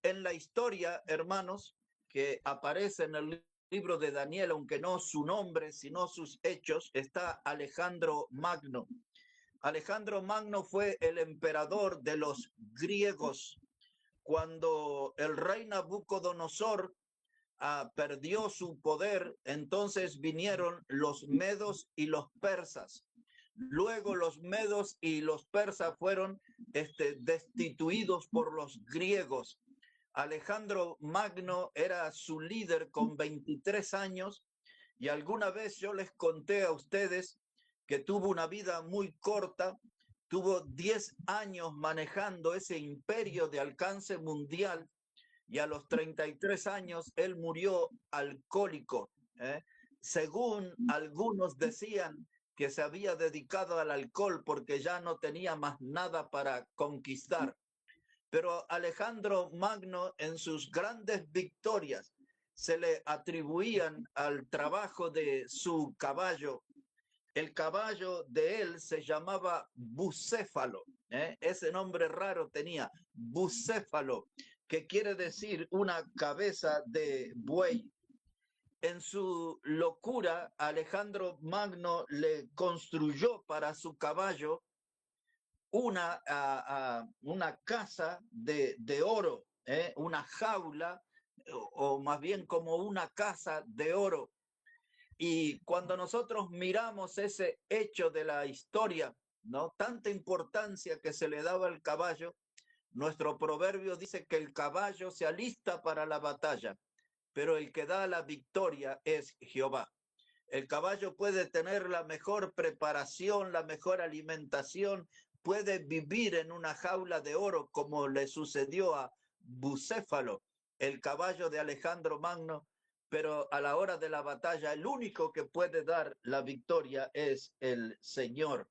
en la historia, hermanos, que aparece en el libro de Daniel, aunque no su nombre, sino sus hechos, está Alejandro Magno. Alejandro Magno fue el emperador de los griegos. Cuando el rey Nabucodonosor perdió su poder, entonces vinieron los medos y los persas. Luego los medos y los persas fueron destituidos por los griegos. Alejandro Magno era su líder con 23 años y alguna vez yo les conté a ustedes que tuvo una vida muy corta, tuvo 10 años manejando ese imperio de alcance mundial y a los 33 años él murió alcohólico. Según algunos decían que se había dedicado al alcohol porque ya no tenía más nada para conquistar. Pero Alejandro Magno, en sus grandes victorias, se le atribuían al trabajo de su caballo. El caballo de él se llamaba Bucéfalo, ese nombre raro tenía, Bucéfalo, que quiere decir una cabeza de buey. En su locura, Alejandro Magno le construyó para su caballo una casa de oro, una jaula, o más bien como una casa de oro. Y cuando nosotros miramos ese hecho de la historia, ¿no? Tanta importancia que se le daba al caballo, nuestro proverbio dice que el caballo se alista para la batalla, pero el que da la victoria es Jehová. El caballo puede tener la mejor preparación, la mejor alimentación, puede vivir en una jaula de oro como le sucedió a Bucéfalo, el caballo de Alejandro Magno, pero a la hora de la batalla el único que puede dar la victoria es el Señor.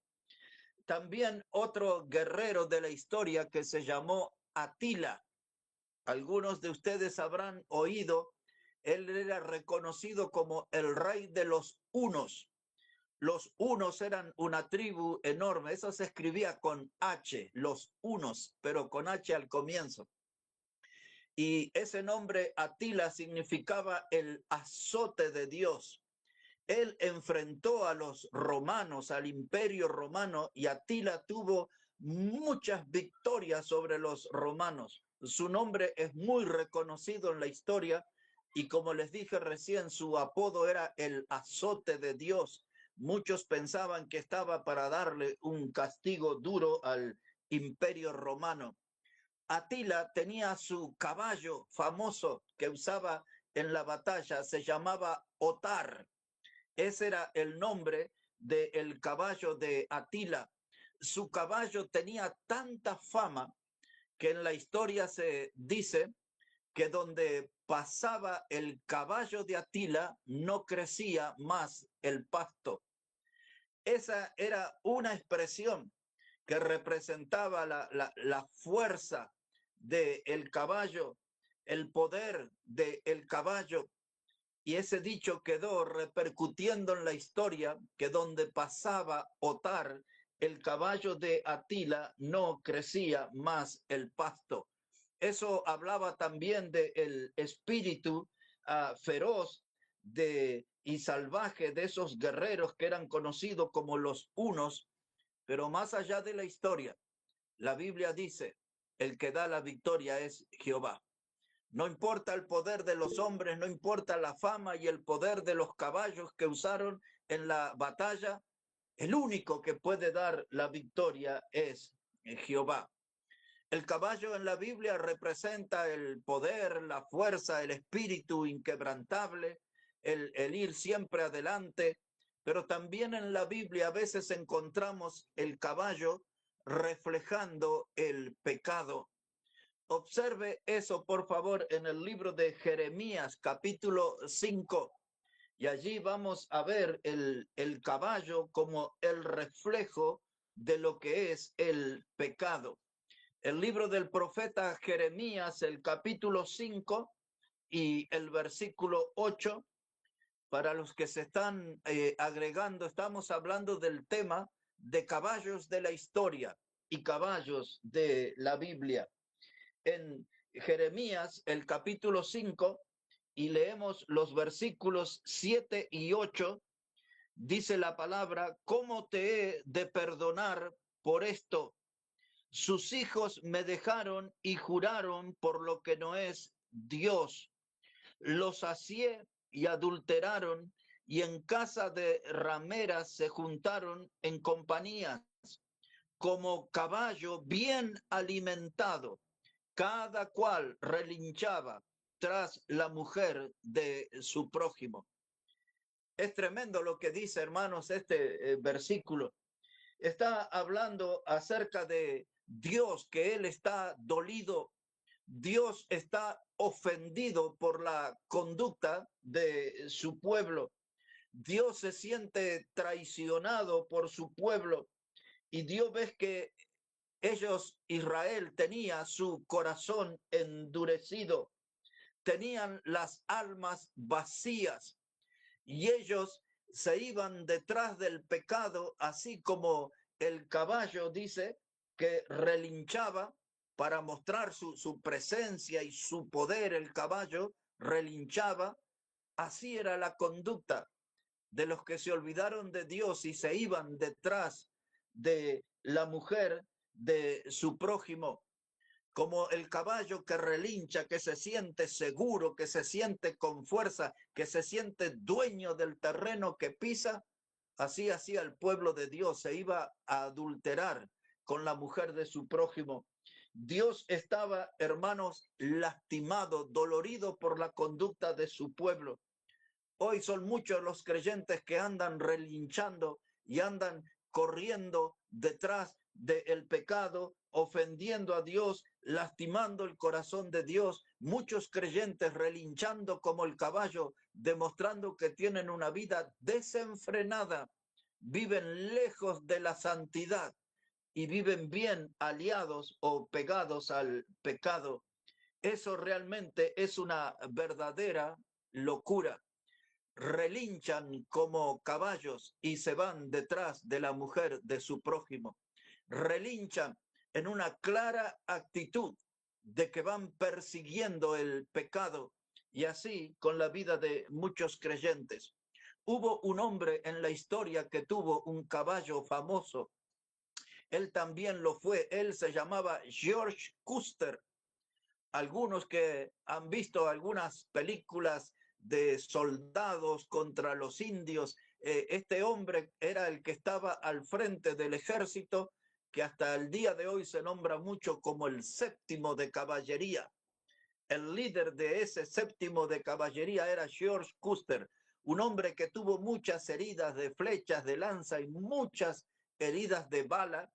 También otro guerrero de la historia que se llamó Atila. Algunos de ustedes habrán oído, él era reconocido como el rey de los hunos. Los hunos eran una tribu enorme, eso se escribía con H, los hunos, pero con H al comienzo. Y ese nombre Atila significaba el azote de Dios. Él enfrentó a los romanos, al imperio romano, y Atila tuvo muchas victorias sobre los romanos. Su nombre es muy reconocido en la historia y como les dije recién, su apodo era el azote de Dios. Muchos pensaban que estaba para darle un castigo duro al imperio romano. Atila tenía su caballo famoso que usaba en la batalla, se llamaba Otar. Ese era el nombre del caballo de Atila. Su caballo tenía tanta fama que en la historia se dice que donde pasaba el caballo de Atila no crecía más el pasto. Esa era una expresión que representaba la fuerza del caballo, el poder del caballo. Y ese dicho quedó repercutiendo en la historia que donde pasaba Otar, el caballo de Atila, no crecía más el pasto. Eso hablaba también del espíritu feroz y salvaje de esos guerreros que eran conocidos como los hunos, pero más allá de la historia, la Biblia dice, el que da la victoria es Jehová. No importa el poder de los hombres, no importa la fama y el poder de los caballos que usaron en la batalla, el único que puede dar la victoria es Jehová. El caballo en la Biblia representa el poder, la fuerza, el espíritu inquebrantable, el ir siempre adelante, pero también en la Biblia a veces encontramos el caballo reflejando el pecado. Observe eso, por favor, en el libro de Jeremías, capítulo 5. Y allí vamos a ver el caballo como el reflejo de lo que es el pecado. El libro del profeta Jeremías, el capítulo 5 y el versículo 8. Para los que se están agregando, estamos hablando del tema de caballos de la historia y caballos de la Biblia. En Jeremías, el capítulo 5, y leemos los versículos 7 y 8, dice la palabra: ¿cómo te he de perdonar por esto? Sus hijos me dejaron y juraron por lo que no es Dios. Los sacié y adulteraron, y en casa de rameras se juntaron en compañías, como caballo bien alimentado. Cada cual relinchaba tras la mujer de su prójimo. Es tremendo lo que dice, hermanos, este versículo. Está hablando acerca de Dios, que Él está dolido. Dios está ofendido por la conducta de su pueblo. Dios se siente traicionado por su pueblo. Y Dios ve que ellos, Israel, tenía su corazón endurecido, tenían las almas vacías, y ellos se iban detrás del pecado, así como el caballo dice que relinchaba para mostrar su presencia y su poder. El caballo relinchaba. Así era la conducta de los que se olvidaron de Dios y se iban detrás de la mujer de su prójimo. Como el caballo que relincha, que se siente seguro, que se siente con fuerza, que se siente dueño del terreno que pisa, así hacía el pueblo de Dios, se iba a adulterar con la mujer de su prójimo. Dios estaba, hermanos, lastimado, dolorido por la conducta de su pueblo. Hoy son muchos los creyentes que andan relinchando y andan corriendo detrás del pecado, ofendiendo a Dios, lastimando el corazón de Dios. Muchos creyentes relinchando como el caballo, demostrando que tienen una vida desenfrenada, viven lejos de la santidad y viven bien aliados o pegados al pecado. Eso realmente es una verdadera locura. Relinchan como caballos y se van detrás de la mujer de su prójimo. Relinchan en una clara actitud de que van persiguiendo el pecado, y así con la vida de muchos creyentes. Hubo un hombre en la historia que tuvo un caballo famoso. Él también lo fue. Él se llamaba George Custer. Algunos que han visto algunas películas de soldados contra los indios, este hombre era el que estaba al frente del ejército, que hasta el día de hoy se nombra mucho como el séptimo de caballería. El líder de ese séptimo de caballería era George Custer, un hombre que tuvo muchas heridas de flechas, de lanza y muchas heridas de bala,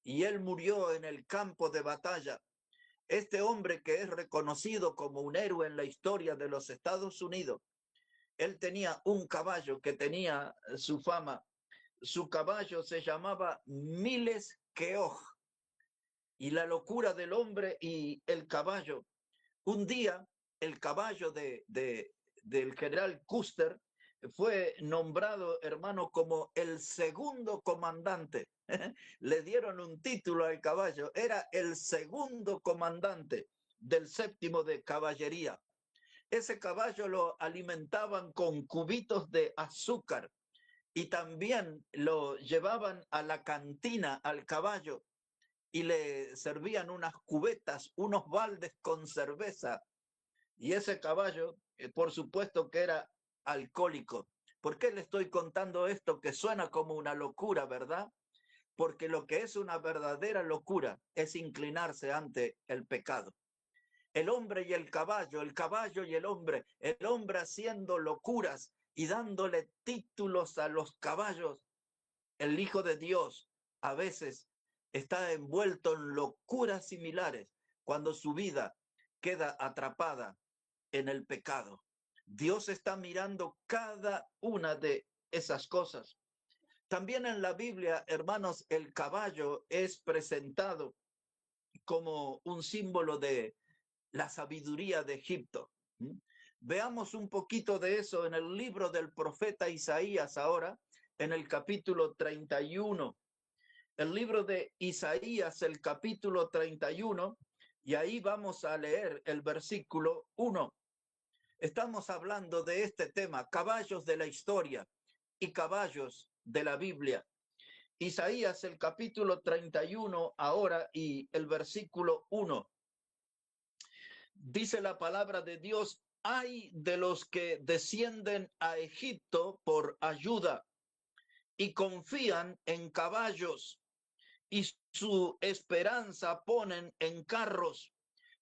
y él murió en el campo de batalla. Este hombre, que es reconocido como un héroe en la historia de los Estados Unidos, él tenía un caballo que tenía su fama. Su caballo se llamaba Miles Keogh. Y la locura del hombre y el caballo. Un día, el caballo del general Custer fue nombrado, hermano, como el segundo comandante. Le dieron un título al caballo, era el segundo comandante del séptimo de caballería. Ese caballo lo alimentaban con cubitos de azúcar y también lo llevaban a la cantina al caballo y le servían unas cubetas, unos baldes con cerveza. Y ese caballo, por supuesto que era alcohólico. ¿Por qué le estoy contando esto que suena como una locura, verdad? Porque lo que es una verdadera locura es inclinarse ante el pecado. El hombre y el caballo y el hombre haciendo locuras y dándole títulos a los caballos. El Hijo de Dios a veces está envuelto en locuras similares cuando su vida queda atrapada en el pecado. Dios está mirando cada una de esas cosas. También en la Biblia, hermanos, el caballo es presentado como un símbolo de la sabiduría de Egipto. Veamos un poquito de eso en el libro del profeta Isaías ahora, en el capítulo 31. El libro de Isaías, el capítulo 31, Y ahí vamos a leer el versículo 1. Estamos hablando de este tema, caballos de la historia y caballos de la Biblia. Isaías, el capítulo 31 ahora y el versículo 1. Dice la palabra de Dios: ay de los que descienden a Egipto por ayuda y confían en caballos y su esperanza ponen en carros,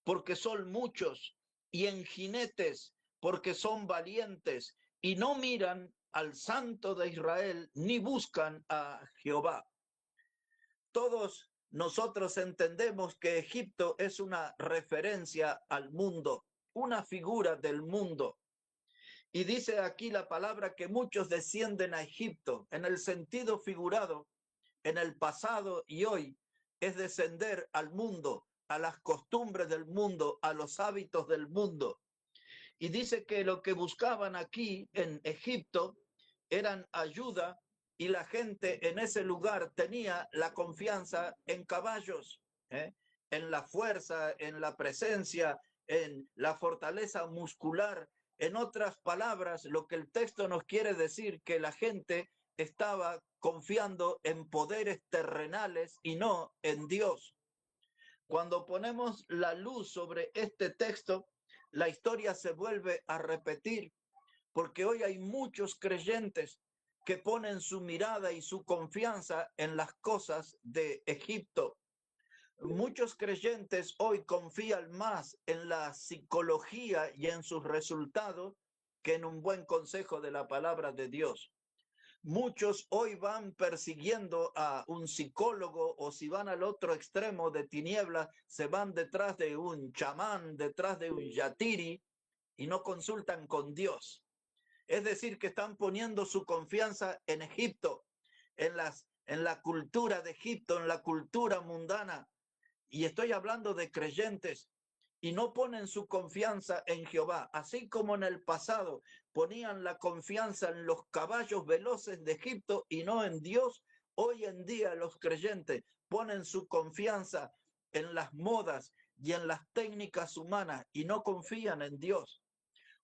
porque son muchos, y en jinetes, porque son valientes, y no miran al Santo de Israel, ni buscan a Jehová. Todos nosotros entendemos que Egipto es una referencia al mundo, una figura del mundo. Y dice aquí la palabra que muchos descienden a Egipto, en el sentido figurado, en el pasado y hoy, es descender al mundo, a las costumbres del mundo, a los hábitos del mundo. Y dice que lo que buscaban aquí en Egipto eran ayuda, y la gente en ese lugar tenía la confianza en caballos, en la fuerza, en la presencia, en la fortaleza muscular. En otras palabras, lo que el texto nos quiere decir, que la gente estaba confiando en poderes terrenales y no en Dios. Cuando ponemos la luz sobre este texto, la historia se vuelve a repetir, porque hoy hay muchos creyentes que ponen su mirada y su confianza en las cosas de Egipto. Muchos creyentes hoy confían más en la psicología y en sus resultados que en un buen consejo de la palabra de Dios. Muchos hoy van persiguiendo a un psicólogo, o si van al otro extremo de tinieblas, se van detrás de un chamán, detrás de un yatiri, y no consultan con Dios. Es decir, que están poniendo su confianza en Egipto, en la cultura de Egipto, en la cultura mundana. Y estoy hablando de creyentes, y no ponen su confianza en Jehová, así como en el pasado ponían la confianza en los caballos veloces de Egipto y no en Dios. Hoy en día los creyentes ponen su confianza en las modas y en las técnicas humanas y no confían en Dios.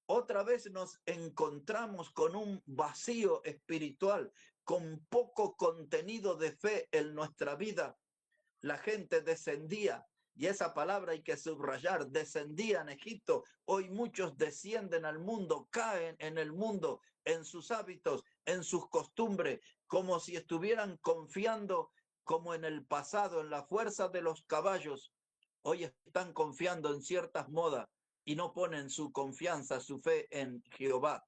Otra vez nos encontramos con un vacío espiritual, con poco contenido de fe en nuestra vida. La gente descendía, y esa palabra hay que subrayar, descendía en Egipto. Hoy muchos descienden al mundo, caen en el mundo, en sus hábitos, en sus costumbres, como si estuvieran confiando como en el pasado, en la fuerza de los caballos. Hoy están confiando en ciertas modas y no ponen su confianza, su fe en Jehová.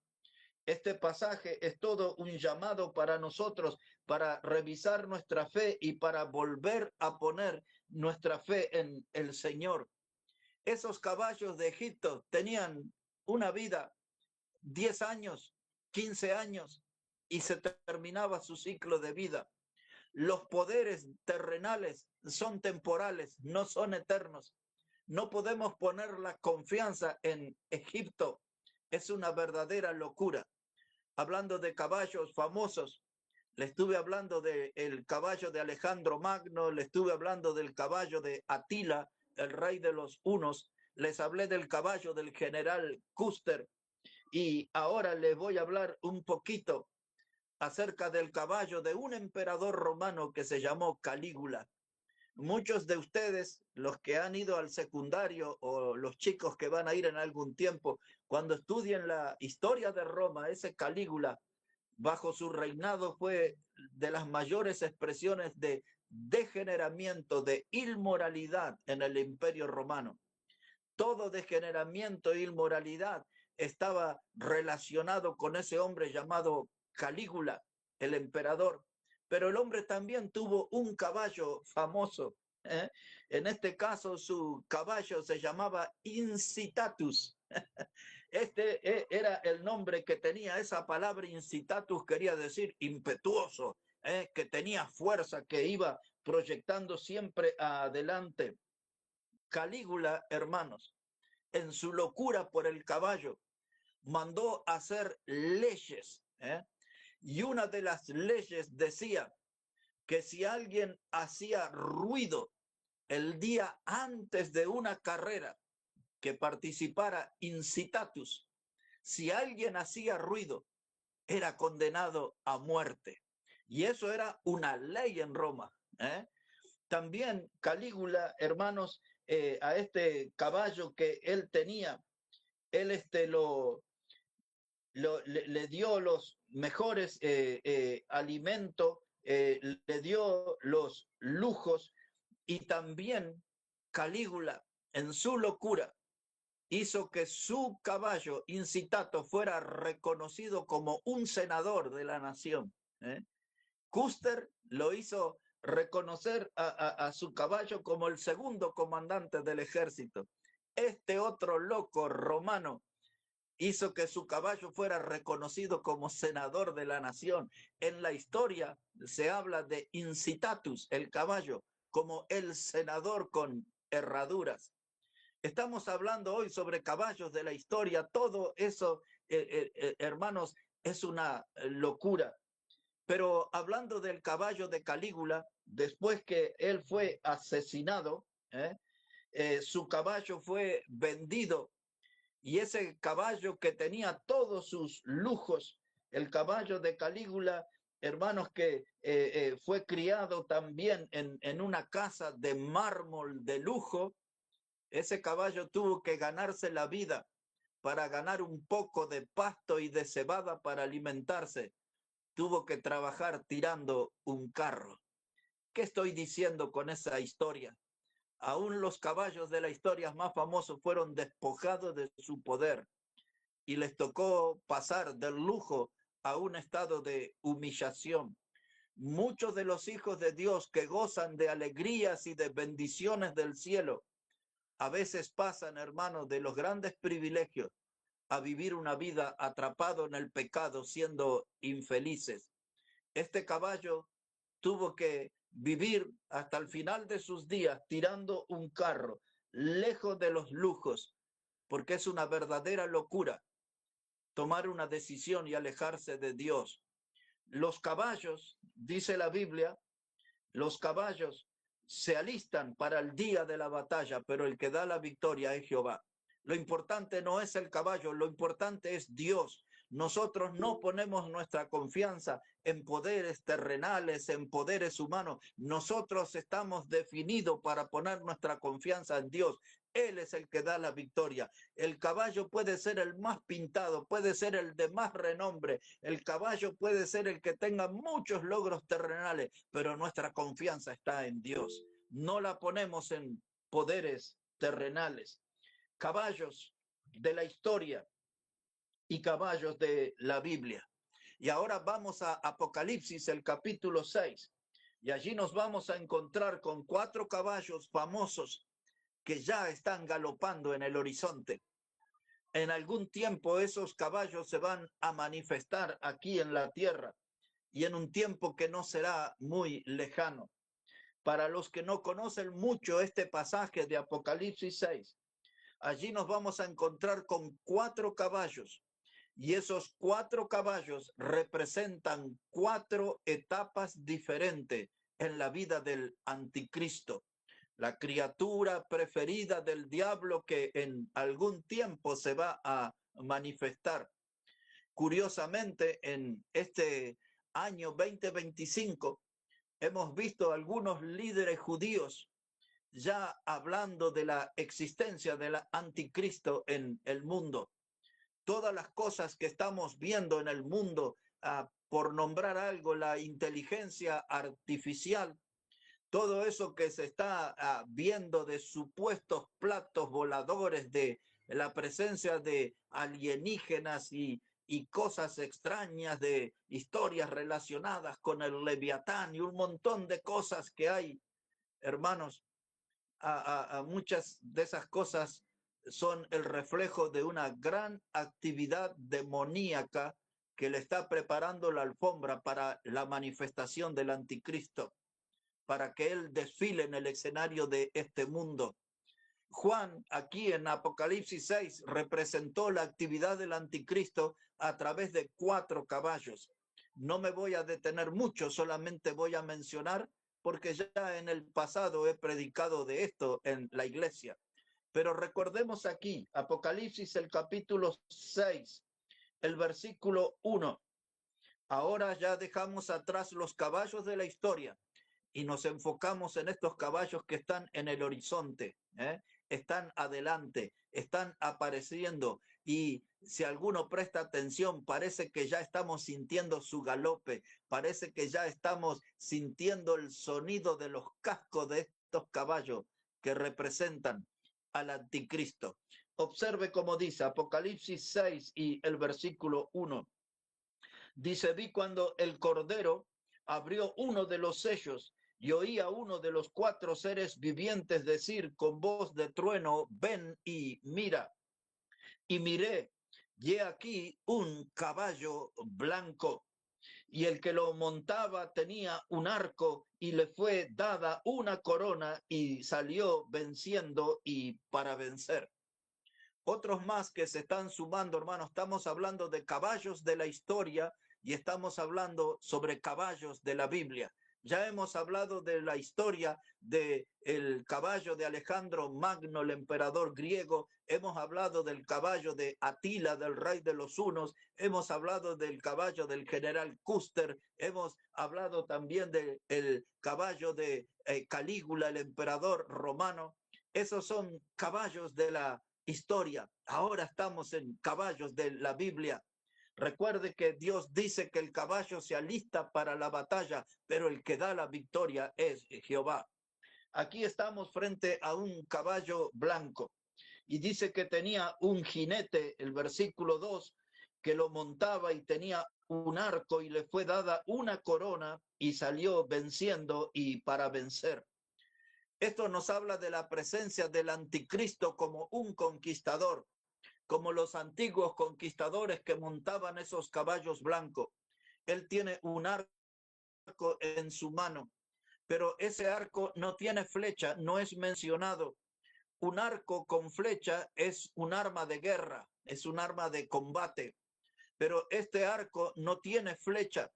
Este pasaje es todo un llamado para nosotros, para revisar nuestra fe y para volver a poner nuestra fe en el Señor. Esos caballos de Egipto tenían una vida, 10 años, 15 años, y se terminaba su ciclo de vida. Los poderes terrenales son temporales, no son eternos. No podemos poner la confianza en Egipto. Es una verdadera locura. Hablando de caballos famosos, le estuve hablando del caballo de Alejandro Magno, le estuve hablando del caballo de Atila, el rey de los hunos, les hablé del caballo del general Custer, y ahora les voy a hablar un poquito acerca del caballo de un emperador romano que se llamó Calígula. Muchos de ustedes, los que han ido al secundario o los chicos que van a ir en algún tiempo, cuando estudien la historia de Roma, ese Calígula, bajo su reinado fue de las mayores expresiones de degeneramiento, de inmoralidad en el Imperio Romano. Todo degeneramiento e inmoralidad estaba relacionado con ese hombre llamado Calígula, el emperador. Pero el hombre también tuvo un caballo famoso. En este caso, su caballo se llamaba Incitatus. Era el nombre que tenía. Esa palabra incitatus quería decir impetuoso, que tenía fuerza, que iba proyectando siempre adelante. Calígula, hermanos, en su locura por el caballo, mandó hacer leyes, y una de las leyes decía que si alguien hacía ruido el día antes de una carrera que participara incitatus, si alguien hacía ruido, era condenado a muerte. Y eso era una ley en Roma. También Calígula, hermanos, a este caballo que él tenía, él le dio los mejores alimentos, le dio los lujos, y también Calígula, en su locura, hizo que su caballo Incitato fuera reconocido como un senador de la nación. Custer lo hizo reconocer a su caballo como el segundo comandante del ejército. Este otro loco romano hizo que su caballo fuera reconocido como senador de la nación. En la historia se habla de Incitatus, el caballo, como el senador con herraduras. Estamos hablando hoy sobre caballos de la historia. Todo eso, hermanos, es una locura. Pero hablando del caballo de Calígula, después que él fue asesinado, su caballo fue vendido, y ese caballo que tenía todos sus lujos, el caballo de Calígula, hermanos, que fue criado también en una casa de mármol de lujo, ese caballo tuvo que ganarse la vida para ganar un poco de pasto y de cebada para alimentarse. Tuvo que trabajar tirando un carro. ¿Qué estoy diciendo con esa historia? Aún los caballos de la historia más famosos fueron despojados de su poder y les tocó pasar del lujo a un estado de humillación. Muchos de los hijos de Dios que gozan de alegrías y de bendiciones del cielo, a veces pasan, hermanos, de los grandes privilegios a vivir una vida atrapado en el pecado, siendo infelices. Este caballo tuvo que vivir hasta el final de sus días tirando un carro, lejos de los lujos, porque es una verdadera locura tomar una decisión y alejarse de Dios. Los caballos, dice la Biblia, los caballos se alistan para el día de la batalla, pero el que da la victoria es Jehová. Lo importante no es el caballo, lo importante es Dios. Nosotros no ponemos nuestra confianza en poderes terrenales, en poderes humanos. Nosotros estamos definidos para poner nuestra confianza en Dios. Él es el que da la victoria. El caballo puede ser el más pintado, puede ser el de más renombre. El caballo puede ser el que tenga muchos logros terrenales, pero nuestra confianza está en Dios. No la ponemos en poderes terrenales. Caballos de la historia y caballos de la Biblia. Y ahora vamos a Apocalipsis, el capítulo 6. Y allí nos vamos a encontrar con 4 caballos famosos que ya están galopando en el horizonte. En algún tiempo esos caballos se van a manifestar aquí en la tierra, y en un tiempo que no será muy lejano. Para los que no conocen mucho este pasaje de Apocalipsis 6, allí nos vamos a encontrar con 4 caballos, y esos 4 caballos representan 4 etapas diferentes en la vida del anticristo, la criatura preferida del diablo que en algún tiempo se va a manifestar. Curiosamente, en este año 2025 hemos visto algunos líderes judíos ya hablando de la existencia del anticristo en el mundo. Todas las cosas que estamos viendo en el mundo, por nombrar algo, la inteligencia artificial, todo eso que se está viendo de supuestos platos voladores, de la presencia de alienígenas y cosas extrañas, de historias relacionadas con el Leviatán y un montón de cosas que hay, hermanos, a muchas de esas cosas son el reflejo de una gran actividad demoníaca que le está preparando la alfombra para la manifestación del anticristo, para que él desfile en el escenario de este mundo. Juan, aquí en Apocalipsis 6, representó la actividad del anticristo a través de 4 caballos. No me voy a detener mucho, solamente voy a mencionar porque ya en el pasado he predicado de esto en la iglesia. Pero recordemos aquí, Apocalipsis, el capítulo 6, el versículo 1. Ahora ya dejamos atrás los caballos de la historia y nos enfocamos en estos caballos que están en el horizonte, están adelante, están apareciendo, y si alguno presta atención, parece que ya estamos sintiendo su galope, parece que ya estamos sintiendo el sonido de los cascos de estos caballos que representan al anticristo. Observe cómo dice Apocalipsis 6 y el versículo 1. Dice, vi cuando el Cordero abrió uno de los sellos y oí a uno de los 4 seres vivientes decir con voz de trueno, ven y mira. Y miré, y he aquí un caballo blanco, y el que lo montaba tenía un arco, y le fue dada una corona, y salió venciendo y para vencer. Otros más que se están sumando, hermanos, estamos hablando de caballos de la historia y estamos hablando sobre caballos de la Biblia. Ya hemos hablado de la historia del caballo de Alejandro Magno, el emperador griego. Hemos hablado del caballo de Atila, del rey de los hunos. Hemos hablado del caballo del general Custer. Hemos hablado también del caballo de Calígula, el emperador romano. Esos son caballos de la historia. Ahora estamos en caballos de la Biblia. Recuerde que Dios dice que el caballo se alista para la batalla, pero el que da la victoria es Jehová. Aquí estamos frente a un caballo blanco y dice que tenía un jinete, el versículo 2, que lo montaba y tenía un arco y le fue dada una corona y salió venciendo y para vencer. Esto nos habla de la presencia del anticristo como un conquistador, como los antiguos conquistadores que montaban esos caballos blancos. Él tiene un arco en su mano, pero ese arco no tiene flecha, no es mencionado. Un arco con flecha es un arma de guerra, es un arma de combate, pero este arco no tiene flecha.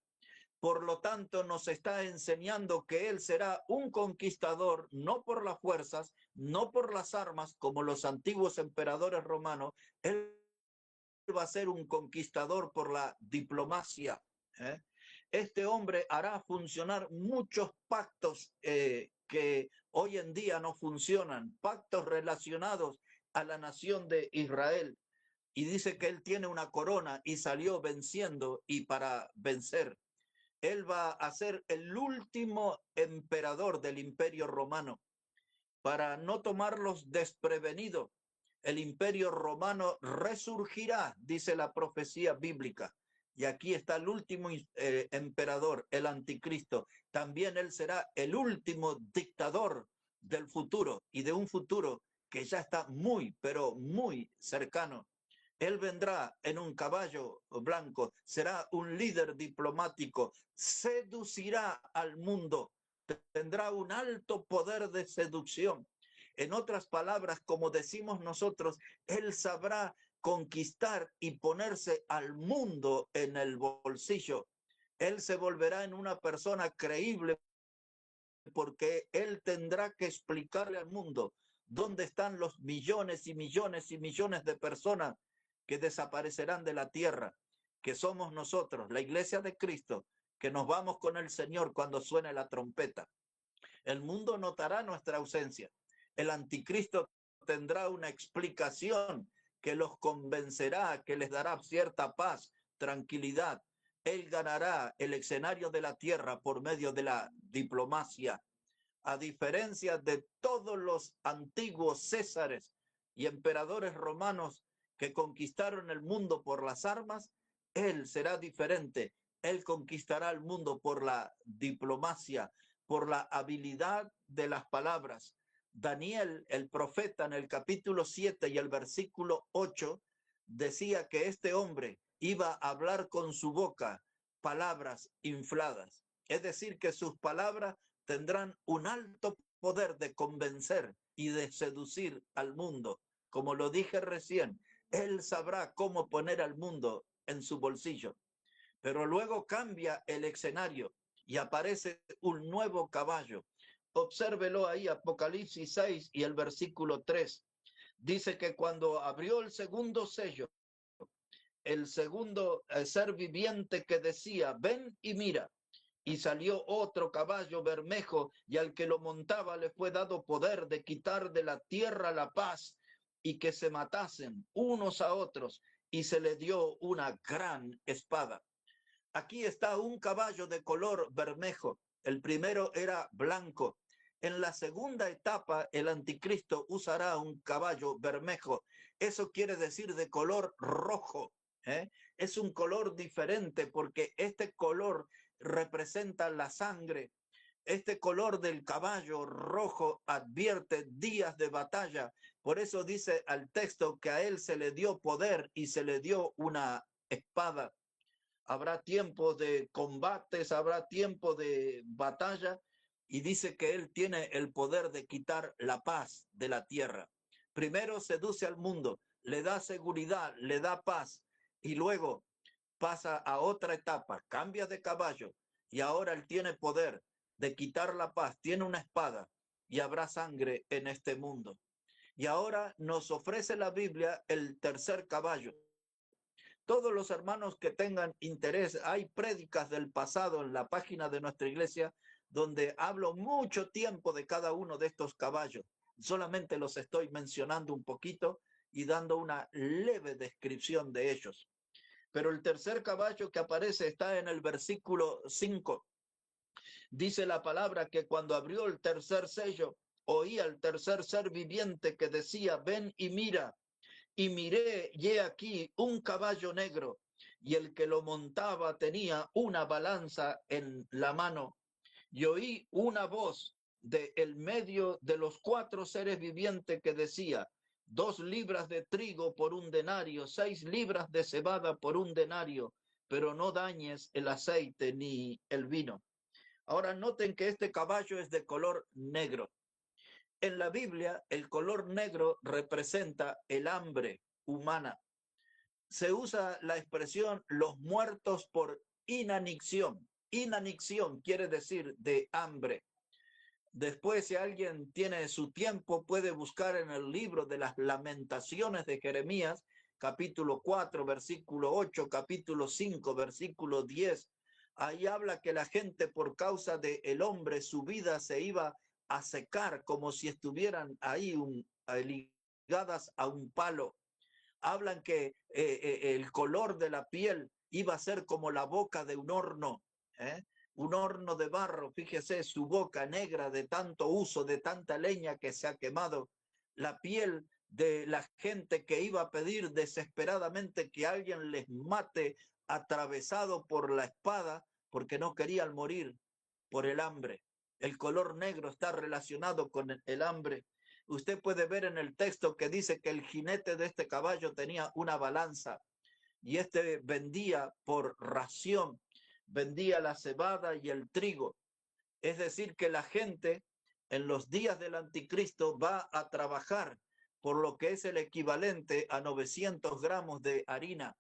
Por lo tanto, nos está enseñando que él será un conquistador, no por las fuerzas, no por las armas, como los antiguos emperadores romanos. Él va a ser un conquistador por la diplomacia. Este hombre hará funcionar muchos pactos que hoy en día no funcionan, pactos relacionados a la nación de Israel. Y dice que él tiene una corona y salió venciendo y para vencer. Él va a ser el último emperador del Imperio Romano. Para no tomarlos desprevenidos, el Imperio Romano resurgirá, dice la profecía bíblica. Y aquí está el último emperador, el anticristo. También él será el último dictador del futuro, y de un futuro que ya está muy, pero muy cercano. Él vendrá en un caballo blanco, será un líder diplomático, seducirá al mundo, tendrá un alto poder de seducción. En otras palabras, como decimos nosotros, él sabrá conquistar y ponerse al mundo en el bolsillo. Él se volverá en una persona creíble porque él tendrá que explicarle al mundo dónde están los millones y millones y millones de personas que desaparecerán de la tierra, que somos nosotros, la iglesia de Cristo, que nos vamos con el Señor cuando suene la trompeta. El mundo notará nuestra ausencia. El anticristo tendrá una explicación que los convencerá, que les dará cierta paz, tranquilidad. Él ganará el escenario de la tierra por medio de la diplomacia. A diferencia de todos los antiguos césares y emperadores romanos que conquistaron el mundo por las armas, él será diferente. Él conquistará el mundo por la diplomacia, por la habilidad de las palabras. Daniel, el profeta, en el capítulo 7 y el versículo 8, decía que este hombre iba a hablar con su boca palabras infladas. Es decir, que sus palabras tendrán un alto poder de convencer y de seducir al mundo. Como lo dije recién, él sabrá cómo poner al mundo en su bolsillo. Pero luego cambia el escenario y aparece un nuevo caballo. Obsérvelo ahí, Apocalipsis 6 y el versículo 3. Dice que cuando abrió el segundo sello, el segundo ser viviente que decía, ven y mira, y salió otro caballo bermejo, y al que lo montaba le fue dado poder de quitar de la tierra la paz, y que se matasen unos a otros, y se le dio una gran espada. Aquí está un caballo de color bermejo. El primero era blanco. En la segunda etapa, el anticristo usará un caballo bermejo. Eso quiere decir de color rojo. Es un color diferente porque este color representa la sangre. Este color del caballo rojo advierte días de batalla. Por eso dice al texto que a él se le dio poder y se le dio una espada. Habrá tiempo de combates, habrá tiempo de batalla, y dice que él tiene el poder de quitar la paz de la tierra. Primero seduce al mundo, le da seguridad, le da paz, y luego pasa a otra etapa, cambia de caballo, y ahora él tiene poder de quitar la paz, tiene una espada, y habrá sangre en este mundo. Y ahora nos ofrece la Biblia el tercer caballo. Todos los hermanos que tengan interés, hay prédicas del pasado en la página de nuestra iglesia donde hablo mucho tiempo de cada uno de estos caballos. Solamente los estoy mencionando un poquito y dando una leve descripción de ellos. Pero el tercer caballo que aparece está en el versículo 5. Dice la palabra que cuando abrió el tercer sello, oía el tercer ser viviente que decía, ven y mira. Y miré, y he aquí un caballo negro, y el que lo montaba tenía una balanza en la mano. Y oí una voz de el medio de los cuatro seres vivientes que decía, 2 libras de trigo por un denario, 6 libras de cebada por un denario, pero no dañes el aceite ni el vino. Ahora noten que este caballo es de color negro. En la Biblia, el color negro representa el hambre humana. Se usa la expresión los muertos por inanición. Inanición quiere decir de hambre. Después, si alguien tiene su tiempo, puede buscar en el libro de las Lamentaciones de Jeremías, capítulo 4, versículo 8, capítulo 5, versículo 10. Ahí habla que la gente por causa del hombre, su vida se iba a secar como si estuvieran ahí ligadas a un palo. Hablan que el color de la piel iba a ser como la boca de un horno, un horno de barro. Fíjese, su boca negra de tanto uso, de tanta leña que se ha quemado. La piel de la gente que iba a pedir desesperadamente que alguien les mate atravesado por la espada porque no querían morir por el hambre. El color negro está relacionado con el hambre. Usted puede ver en el texto que dice que el jinete de este caballo tenía una balanza y este vendía por ración, vendía la cebada y el trigo. Es decir, que la gente en los días del anticristo va a trabajar por lo que es el equivalente a 900 gramos de harina,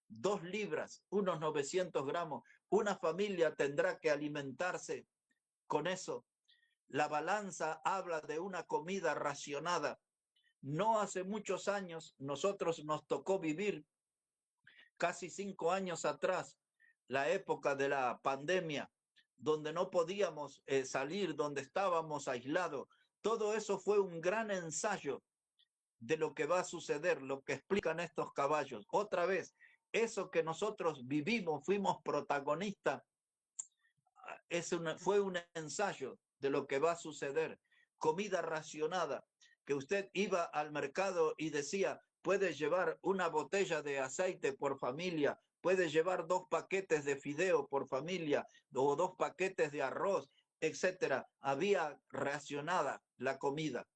2 libras, unos 900 gramos. Una familia tendrá que alimentarse con eso. La balanza habla de una comida racionada. No hace muchos años nosotros nos tocó vivir, casi 5 años atrás, la época de la pandemia, donde no podíamos salir, donde estábamos aislados. Todo eso fue un gran ensayo de lo que va a suceder, lo que explican estos caballos. Otra vez, eso que nosotros vivimos, fuimos protagonistas, fue un ensayo de lo que va a suceder. Comida racionada, que usted iba al mercado y decía, puede llevar una botella de aceite por familia, puede llevar 2 paquetes de fideo por familia o 2 paquetes de arroz, etcétera. Había racionada la comida.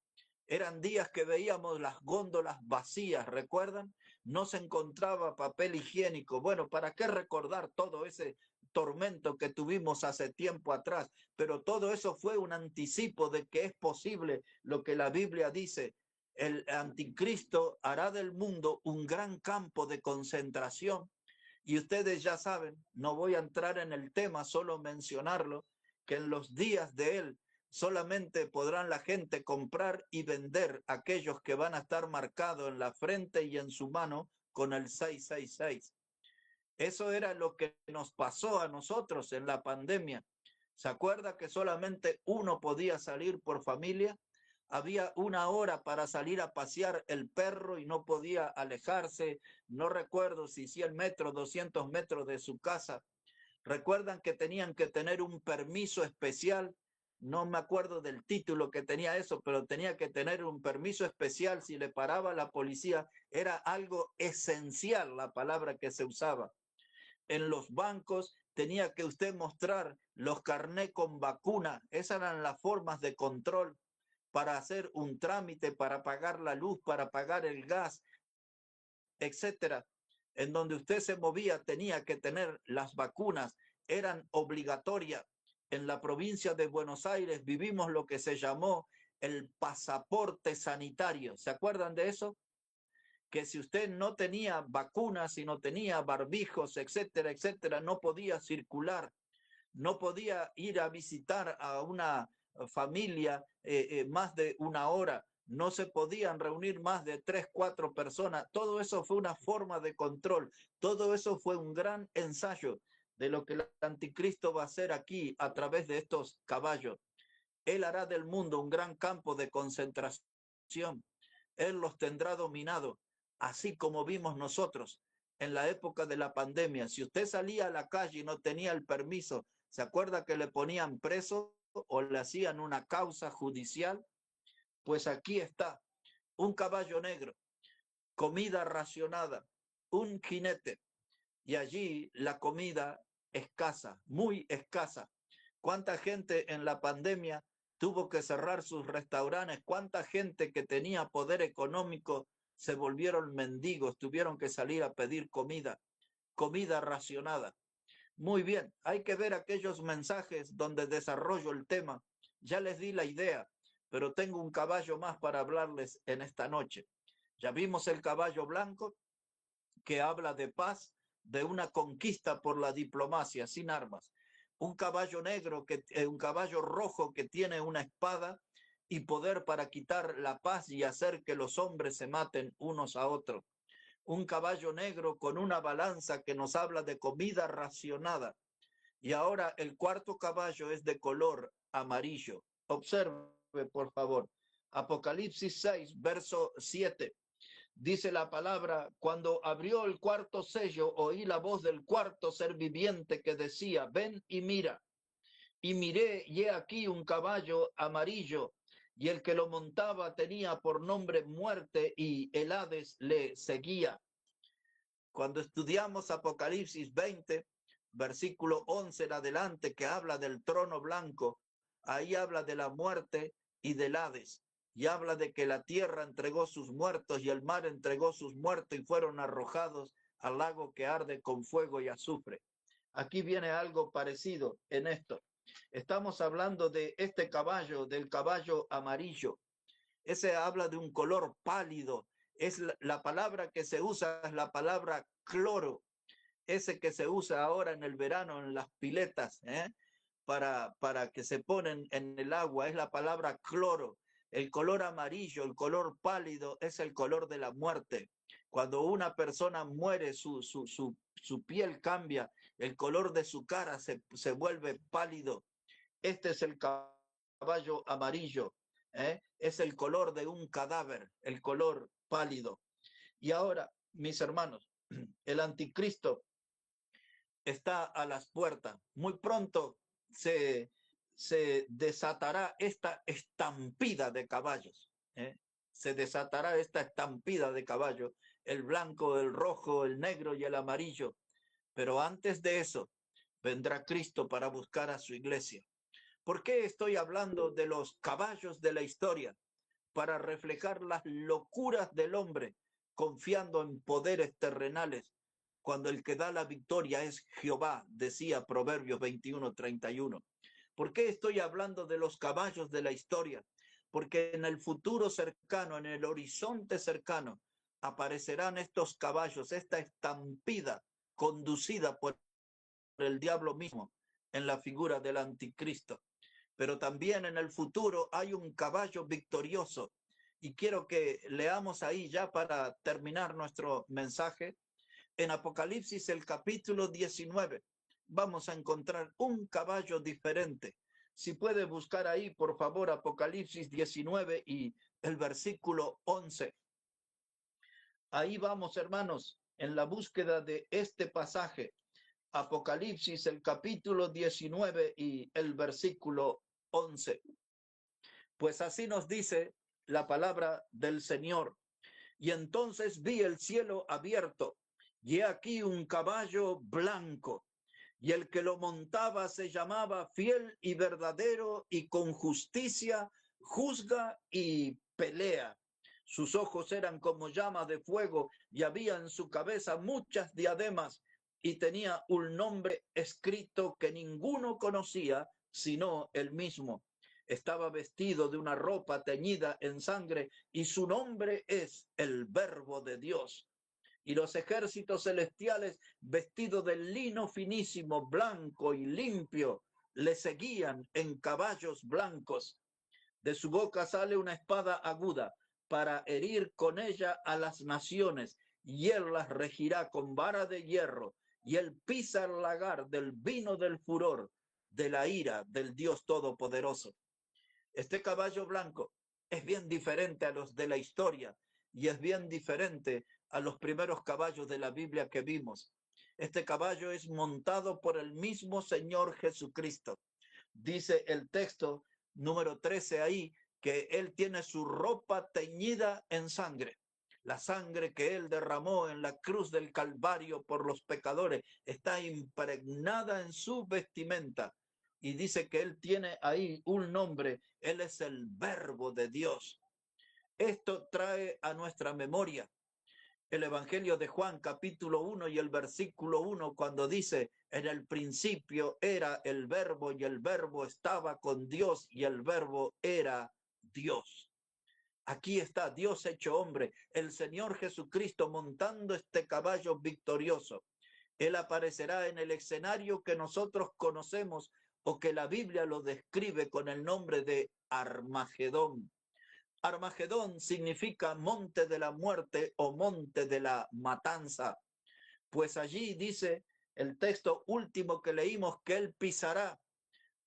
Eran días que veíamos las góndolas vacías, ¿recuerdan? No se encontraba papel higiénico. Bueno, ¿para qué recordar todo ese tormento que tuvimos hace tiempo atrás? Pero todo eso fue un anticipo de que es posible lo que la Biblia dice. El anticristo hará del mundo un gran campo de concentración Y ustedes ya saben, no voy a entrar en el tema, solo mencionarlo, que en los días de él solamente podrán la gente comprar y vender aquellos que van a estar marcados en la frente y en su mano con el 666. Eso era lo que nos pasó a nosotros en la pandemia. ¿Se acuerda que solamente uno podía salir por familia? Había una hora para salir a pasear el perro y no podía alejarse, no recuerdo si 100 metros, 200 metros de su casa. Recuerdan que tenían que tener un permiso especial, no me acuerdo del título que tenía eso, pero tenía que tener un permiso especial si le paraba la policía, era algo esencial la palabra que se usaba. En los bancos tenía que usted mostrar los carnés con vacuna, esas eran las formas de control para hacer un trámite, para pagar la luz, para pagar el gas, etcétera. En donde usted se movía tenía que tener las vacunas, eran obligatorias. En la provincia de Buenos Aires vivimos lo que se llamó el pasaporte sanitario. ¿Se acuerdan de eso? Que si usted no tenía vacunas, si no tenía barbijos, etcétera, etcétera, no podía circular, no podía ir a visitar a una familia más de una hora, no se podían reunir más de 3, 4 personas. Todo eso fue una forma de control, todo eso fue un gran ensayo de lo que el anticristo va a hacer aquí a través de estos caballos. Él hará del mundo un gran campo de concentración. Él los tendrá dominados, así como vimos nosotros en la época de la pandemia. Si usted salía a la calle y no tenía el permiso, ¿se acuerda que le ponían preso o le hacían una causa judicial? Pues aquí está, un caballo negro, comida racionada, un jinete, y allí la comida escasa, muy escasa. ¿Cuánta gente en la pandemia tuvo que cerrar sus restaurantes? ¿Cuánta gente que tenía poder económico se volvieron mendigos, tuvieron que salir a pedir comida, comida racionada? Muy bien, hay que ver aquellos mensajes donde desarrollo el tema. Ya les di la idea, pero tengo un caballo más para hablarles en esta noche. Ya vimos el caballo blanco que habla de paz, de una conquista por la diplomacia, sin armas. Un caballo negro, un caballo rojo que tiene una espada y poder para quitar la paz y hacer que los hombres se maten unos a otros. Un caballo negro con una balanza que nos habla de comida racionada. Y ahora el cuarto caballo es de color amarillo. Observe, por favor. Apocalipsis 6, verso 7. Dice la palabra, cuando abrió el cuarto sello, oí la voz del cuarto ser viviente que decía, ven y mira. Y miré, y he aquí un caballo amarillo, y el que lo montaba tenía por nombre Muerte, y el Hades le seguía. Cuando estudiamos Apocalipsis 20, versículo 11 en adelante, que habla del trono blanco, ahí habla de la muerte y del Hades. Y habla de que la tierra entregó sus muertos y el mar entregó sus muertos y fueron arrojados al lago que arde con fuego y azufre. Aquí viene algo parecido en esto. Estamos hablando de este caballo, del caballo amarillo. Ese habla de un color pálido. Es la palabra que se usa, es la palabra cloro. Ese que se usa ahora en el verano en las piletas, para que se ponen en el agua, es la palabra cloro. El color amarillo, el color pálido, es el color de la muerte. Cuando una persona muere, su piel cambia, el color de su cara se vuelve pálido. Este es el caballo amarillo, es el color de un cadáver, el color pálido. Y ahora, mis hermanos, el anticristo está a las puertas. Muy pronto se desatará esta estampida de caballos. Se desatará esta estampida de caballos, el blanco, el rojo, el negro y el amarillo. Pero antes de eso, vendrá Cristo para buscar a su iglesia. ¿Por qué estoy hablando de los caballos de la historia? Para reflejar las locuras del hombre, confiando en poderes terrenales, cuando el que da la victoria es Jehová, decía Proverbios 21:31. ¿Por qué estoy hablando de los caballos de la historia? Porque en el futuro cercano, en el horizonte cercano, aparecerán estos caballos, esta estampida conducida por el diablo mismo en la figura del anticristo. Pero también en el futuro hay un caballo victorioso. Y quiero que leamos ahí ya para terminar nuestro mensaje. En Apocalipsis, el capítulo 19, vamos a encontrar un caballo diferente. Si puede buscar ahí, por favor, Apocalipsis 19 y el versículo 11. Ahí vamos, hermanos, en la búsqueda de este pasaje. Apocalipsis, el capítulo 19 y el versículo 11. Pues así nos dice la palabra del Señor. Y entonces vi el cielo abierto, y he aquí un caballo blanco, y el que lo montaba se llamaba Fiel y Verdadero, y con justicia juzga y pelea. Sus ojos eran como llamas de fuego, y había en su cabeza muchas diademas, y tenía un nombre escrito que ninguno conocía, sino él mismo. Estaba vestido de una ropa teñida en sangre, y su nombre es el Verbo de Dios. Y los ejércitos celestiales, vestidos de lino finísimo, blanco y limpio, le seguían en caballos blancos. De su boca sale una espada aguda para herir con ella a las naciones, y él las regirá con vara de hierro, y él pisa el lagar del vino del furor, de la ira del Dios Todopoderoso. Este caballo blanco es bien diferente a los de la historia y es bien diferente a los primeros caballos de la Biblia que vimos. Este caballo es montado por el mismo Señor Jesucristo. Dice el texto número 13 ahí que él tiene su ropa teñida en sangre. La sangre que él derramó en la cruz del Calvario por los pecadores está impregnada en su vestimenta. Y dice que él tiene ahí un nombre, él es el Verbo de Dios. Esto trae a nuestra memoria el Evangelio de Juan, capítulo 1 y el versículo 1, cuando dice, en el principio era el Verbo y el Verbo estaba con Dios y el Verbo era Dios. Aquí está Dios hecho hombre, el Señor Jesucristo montando este caballo victorioso. Él aparecerá en el escenario que nosotros conocemos o que la Biblia lo describe con el nombre de Armagedón. Armagedón significa monte de la muerte o monte de la matanza. Pues allí dice el texto último que leímos que él pisará.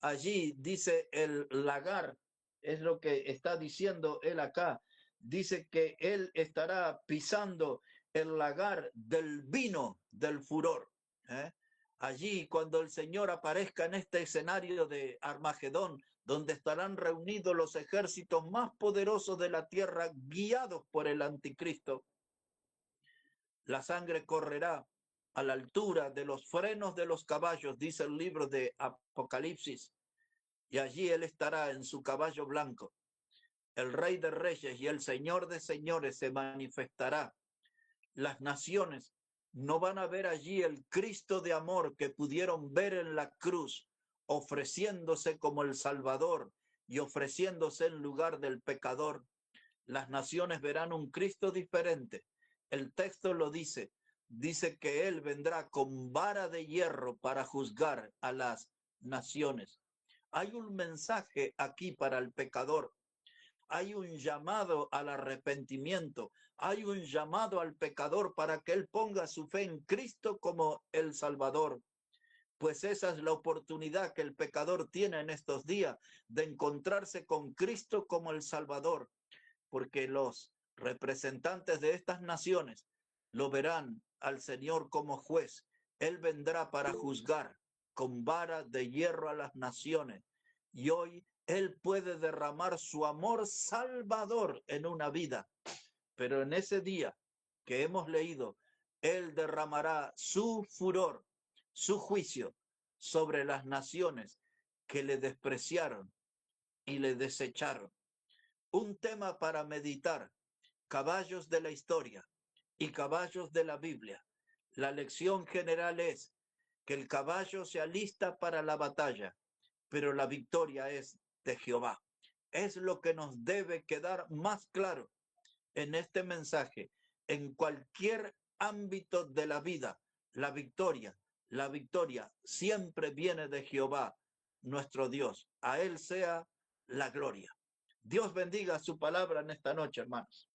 Allí dice el lagar, es lo que está diciendo él acá. Dice que él estará pisando el lagar del vino del furor. Allí, cuando el Señor aparezca en este escenario de Armagedón, donde estarán reunidos los ejércitos más poderosos de la tierra, guiados por el anticristo, la sangre correrá a la altura de los frenos de los caballos, dice el libro de Apocalipsis, y allí él estará en su caballo blanco. El Rey de Reyes y el Señor de Señores se manifestará. Las naciones no van a ver allí el Cristo de amor que pudieron ver en la cruz, ofreciéndose como el Salvador y ofreciéndose en lugar del pecador. Las naciones verán un Cristo diferente. El texto lo dice, dice que Él vendrá con vara de hierro para juzgar a las naciones. Hay un mensaje aquí para el pecador. Hay un llamado al arrepentimiento, hay un llamado al pecador para que él ponga su fe en Cristo como el Salvador. Pues esa es la oportunidad que el pecador tiene en estos días de encontrarse con Cristo como el Salvador, porque los representantes de estas naciones lo verán al Señor como juez. Él vendrá para juzgar con vara de hierro a las naciones. Y hoy Él puede derramar su amor salvador en una vida. Pero en ese día que hemos leído, Él derramará su furor, su juicio sobre las naciones que le despreciaron y le desecharon. Un tema para meditar: caballos de la historia y caballos de la Biblia. La lección general es que el caballo se alista para la batalla, pero la victoria es de Jehová. Es lo que nos debe quedar más claro en este mensaje. En cualquier ámbito de la vida, la victoria siempre viene de Jehová, nuestro Dios. A Él sea la gloria. Dios bendiga su palabra en esta noche, hermanos.